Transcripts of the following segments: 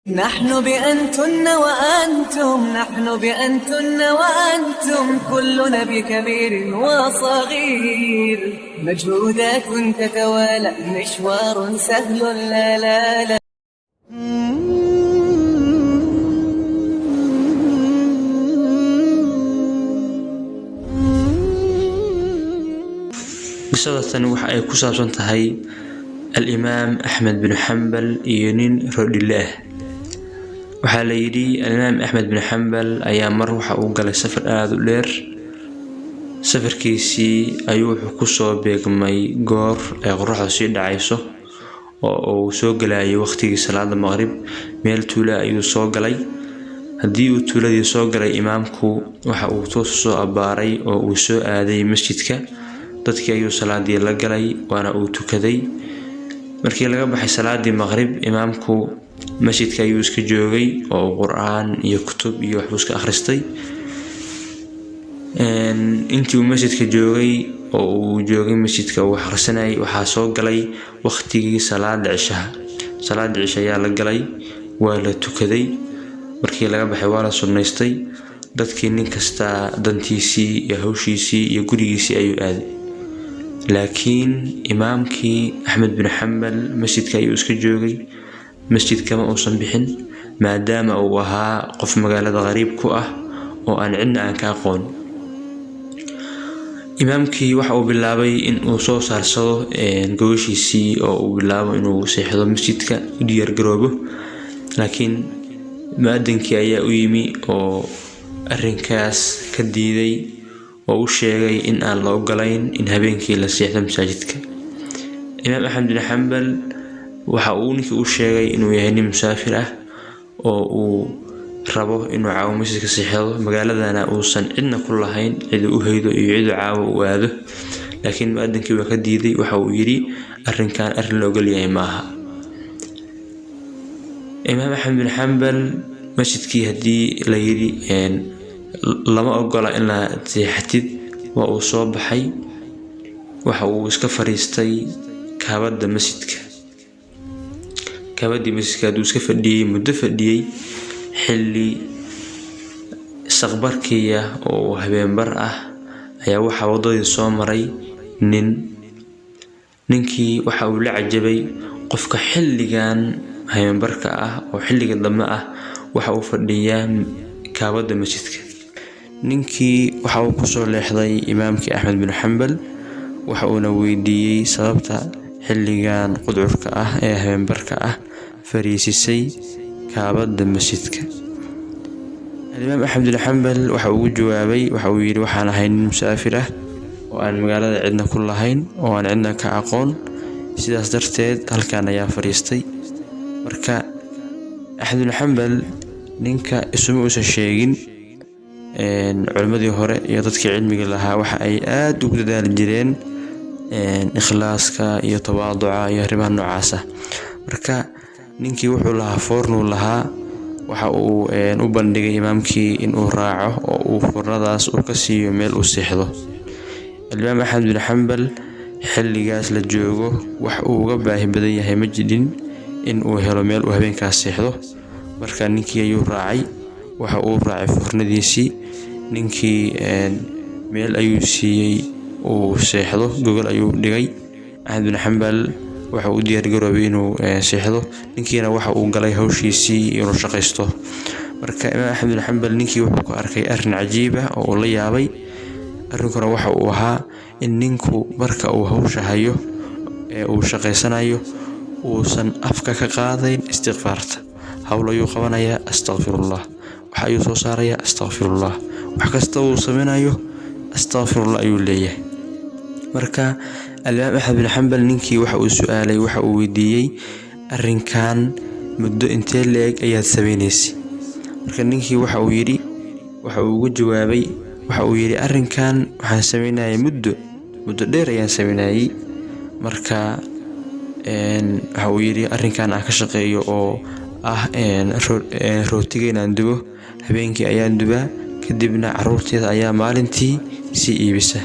نحن بأنتن وأنتم، نحن بأنتن وأنتم، كلنا بكبير وصغير، مجهودات تتوالى، مشوار سهل لا لا لا. قصة waxa ay ku saabsan tahay al-Imaam Ahmed bin Hanbal iyo nin Roodillah. Waxa la yiri al-Imaam Ahmed bin Hanbal ayaa mar waxa uu galay safar aad u dheer. Safarkiisii ayuu wuxuu ku soo beegmay goor ay qorraxdu sii dhacayso oo uu soo galay waqtigii salaada maghrib. Meel tuula ayuu soo galay. Haddii uu tuuladii soo galay imaamku waxa uu toos soo abaaray oo uu soo aaday masjidka. dadkii ayuu salaadii la galay waana uu tukaday. markii laga baxay salaadii maghrib imaamku masjidka ayuu iska joogay oo quraan iyo kutub iyo wax iska akhristay. intii uu masjidka joogay oo uu joogay masjidka uu akhrisanay waxa soo galay waqtigii salaada cishaha. salaada cisha ayaa la galay waa la tukaday. markii laga baxay waa la sunnaystay. dadkii nin kasta dantiisii iyo hawshiisii iyo gurigiisii ayuu aaday. laakiin imaamkii Ahmed bin Hanbal masjidka ayuu iska joogay. masjidka ma uusan bixin maadaama uu ahaa qof magaalada qariib ku ah oo aan cidna aan ka aqoon. imaamkii waxa uu bilaabay in uu soo saarsado gogoshiisii oo uu bilaabo inuu seexdo masjidka u diyaar garoobo. laakiin muadinkii ayaa u yimi oo arrinkaas ka diiday oo uu sheegay in aan la ogolayn in habeenkii la seexdo masaajidka. Imaam Ahmed bin Hanbal waxa uu ninkii u sheegay inuu yahay nin musaafir ah oo uu rabo inuu caawo masjidka seexdo magaaladana uusan cidna ku lahayn cid u haydo iyo cid caawo u aado. laakiin muadinkii waa ka diiday waxa uu yiri arrinkan arrin la ogol yahay maaha. Imaam Ahmed bin Hanbal masjidkii hadii la yiri lama ogola in la seexatid waa uu soo baxay. waxa uu iska fariistay kaabada masjidka. kaabadii masjidka uu iska fadhiyay muddo fadhiyay xilli saqbarkiya oo habeenbar ah ayaa waxa wadadii soo maray ninkii waxa uu la cajabay qofka xilligan habeenbarka ah oo xilliga dambe ah waxa uu fadhiyaa kaabada masjidka. ninkii waxa uu ku soo leexday imaamkii Ahmed bin Hanbal waxa uu weydiiyay sababta xilligan qudurka ah ee habeenbarka ah fariisisay kaabada masjidka. Imaam Ahmed bin Hanbal waxa uu jawaabay waxa uu yiri waxaan ahay nin musaafir ah oo aan magaalada cidna ku lahayn oo aan cidna ka aqoon sidaas darteed halkaan ayaa fariistay. marka Ahmed bin Hanbal ninka isuma uusan sheegin culimadii hore iyo dadkii cilmiga lahaa waxa ay aad ugu dadaali jireen ikhlaaska iyo tawaaduca iyo arrimaha noocaas ah. marka ninkii wuxuu lahaa foornu lahaa waxa uu u bandhigay imaamkii in uu raaco oo uu foornadaas uu ka siiyo meel uu seexdo. Imaam Ahmed bin Hanbal xilligaas la joogo wax uu uga baahi badan yahay majidin in uu helo meel uu habeenkaas seexdo. marka ninkii ayuu raacay waxa uu raacay foornadiisii. ninkii meel ayuu siiyay uu seexdo gogol ayuu dhigay. Ahmed bin Hanbal waxa uu diyaar garoobay inuu seexdo. ninkiina waxa uu galay hawshiisii inuu shaqaysto. marka Imaam Ahmed bin Hanbal ninkii wuxuu ku arkay arrin cajiib ah oo la yaabay. arrinkuna waxa uu ahaa in ninku marka uu hawsha hayo ee uu shaqaysanayo uusan afka ka qaadayn istighfaarta. hawl ayuu qabanayaa astaghfirullah waxa ayuu soo saarayaa astaghfirullah wax kasta uu sameeyo astaghfirullah ayuu leeyahay. marka Imaam Ahmed bin Hanbal ninkii waxa uu su'aalay waxa uu weydiiyay arrinkan muddo intee leeg ayaad sameeynaysaa. marka ninkii waxa uu yiri waxa uu ugu jawaabay waxa uu yiri arrinkan waxaan sameynayay muddo dheer ayaan sameynayay. marka waxa uu yiri arrinkan aan ka shaqeeyo oo ah rootiga inaan dubo habeenkii ayaan dubaa kadibna caruurteeda ayaa maalintii si iibisa.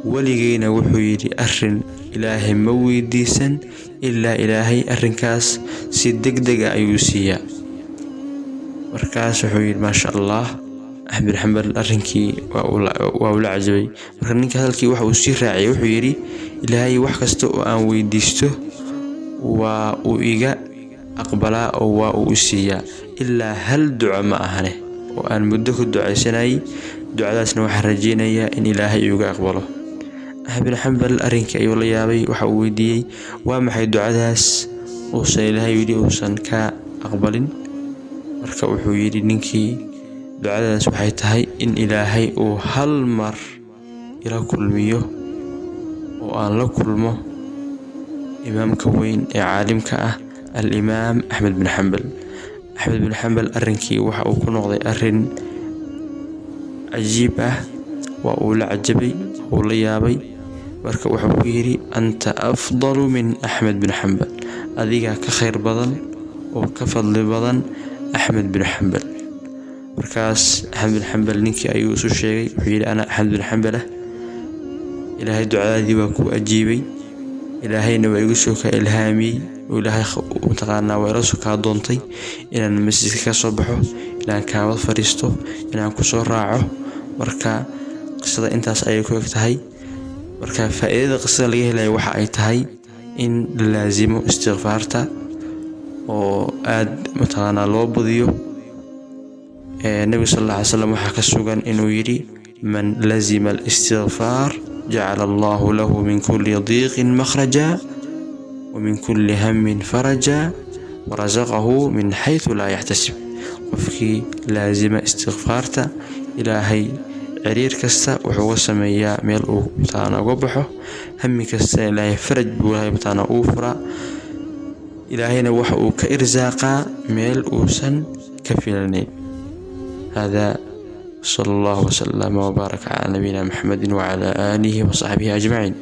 waligeyna wuxuu yiri arrin ilaahay ma weydiisan ilaa ilaahay arrinkaas si degdeg ah ayuu siiyaa. markaas wuxuu yidhi maasha allah. Axmed bin Xambal arrinkii waa ula cajabay. Marka ninka hadalkii waxa uu sii raaciyay, wuxuu yidhi ilaahay wax kasta oo aan weydiisto waa uu iga aqbalaa oo waa uu siiyaa, ilaa hal duco ma ahane oo aan muddo ku ducaysanayay. ducadaasna waxaan rajeynayaa in ilaahay iga aqbalo. Axmed bin Xambal arrinkii ayuu la yaabay. waxa uu weydiiyey waa maxay ducadaas uusan ilaahay yidhi uusan ka aqbalin. marka wuxuu yidhi ninkii ducadaas waxay tahay in ilaahay uu hal mar ila kulmiyo oo aan la kulmo imaamka weyn ee caalimka ah al-imaam Axmed bin Xambal. Axmed bin Xambal arrinkii waxa uu ku noqday arrin cajiib ah. waa uu la cajabay, uu la yaabay. marka wuxuu ku yidhi anta afdalu min Axmed bin Xambal, adiga ka khayr badan oo ka fadli badan Axmed bin Xambal. markaas Axmed bin Xambal ninkii ayuu isu sheegay, wuxuu yidhi ana Axmed bin Xambal ah, ilaahay ducadaadii waa ku ajiibay, ilaahayna waa igu soo ka ilhaamiyey oo ilaahay mataqaanaa waa ila soo kaa doontay inaan masjidka ka soo baxo, inaan kaawad fadhiisto, inaan ku soo raaco. marka qisada intaas ayay ku eg tahay. marka faa'iidada qisada laga helayo waxa ay tahay in la laazimo istighfaarta oo aad mataqaanaa loo badiyo. النبي صلى الله عليه وسلم وحكى السجن إنه يري من لزم الاستغفار جعل الله له من كل ضيق مخرجا ومن كل هم فرجا ورزقه من حيث لا يحتسب. وفي لازم استغفارته إلهي عرير كستا وحوى سميا ميل بتاعنا وبحه هم كستا إلهي فرج بوهي بتاعنا أوفرا إلهينا وحو كإرزاقا ميل أوسن كفيلني. هذا صلى الله وسلم وبارك على نبينا محمد وعلى آله وصحبه أجمعين.